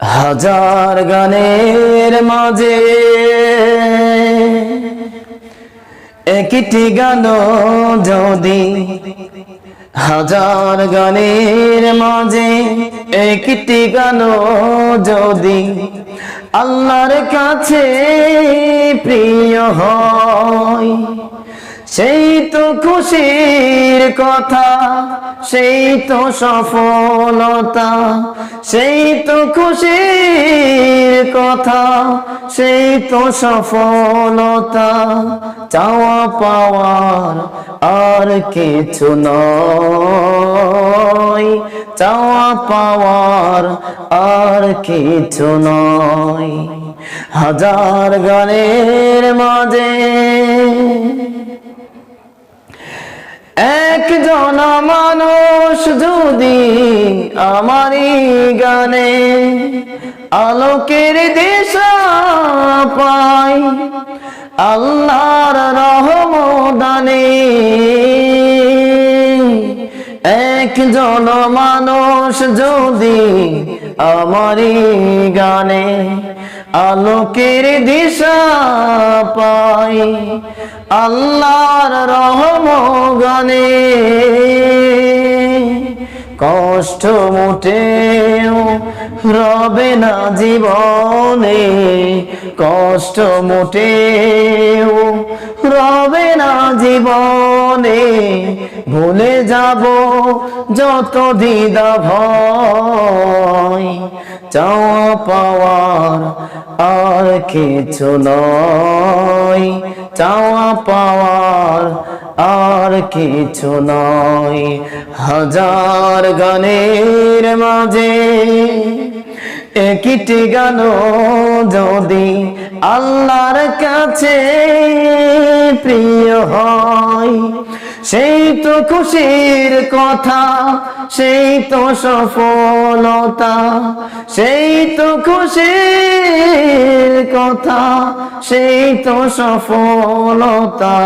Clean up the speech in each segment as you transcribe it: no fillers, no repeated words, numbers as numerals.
হাজার গানের মাঝে একটি গান যদি, হাজার গানের মাঝে একটি গান যদি আল্লাহর কাছে প্রিয় হয়, সেই তো খুশির কথা, সেই তো সফলতা, সেই তো খুশির কথা, সেই তো সফলতা। চাওয়া পাওয়ার আর কিছু নয়, চাওয়া পাওয়ার আর কিছু নয়। হাজার গানের মাঝে একজন মানুষ যদি আমারই গানে আলোকের দিশা পায়, আল্লাহর রহমদানে একজন মানুষ যদি আমারই গানে আলোকের দিশা পায়, আল্লাহর রহমগানে কষ্ট মোটেও রবে না জীবনে, কষ্ট মোটেও রবে না জীবনে। ভুলে যাব যত দ্বিধা ভয়, চাওয়া পাওয়ার আর কিছু নয়, চাওয়া পাওয়ার আর কিছু নয়। হাজার গানের মাঝে একটি গান যদি আল্লাহর কাছে প্রিয় হয়, সেই তো খুশির কথা, সেই তো সফলতা, সেই তো খুশির কথা, সেই তো সফলতা।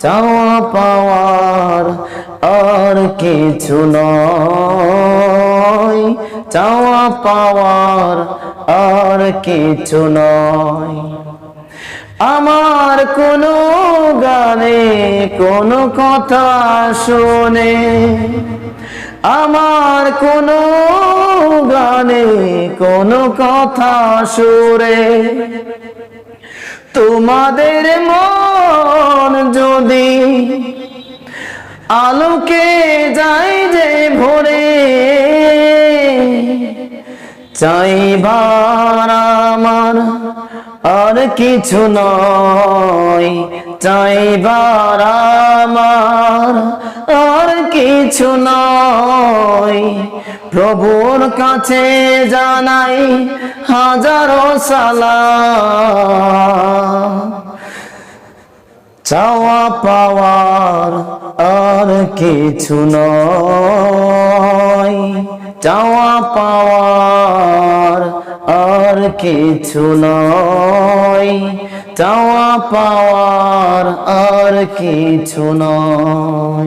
চাওয়া পাওয়ার আর কিছু নয়, চাওয়া পাওয়ার আর কিছু নয়। আমার কোনো গানে কোনো কথা শুনে, আমার কোনো গানে কোনো কথা সুরে তোমাদের মন যদি আলোকে যায় যে ভরে, চাইবার আমার আর কিছু নয়, চাইবার আমার আর কিছু নয়। প্রভুর কাছে জানাই হাজারো সালাম, চাওয়া পাওয়ার আর কিছু নয়, চাওয়া পাওয়ার আর কিছু নয়, চাওয়া পাওয়ার আর কিছু নয়।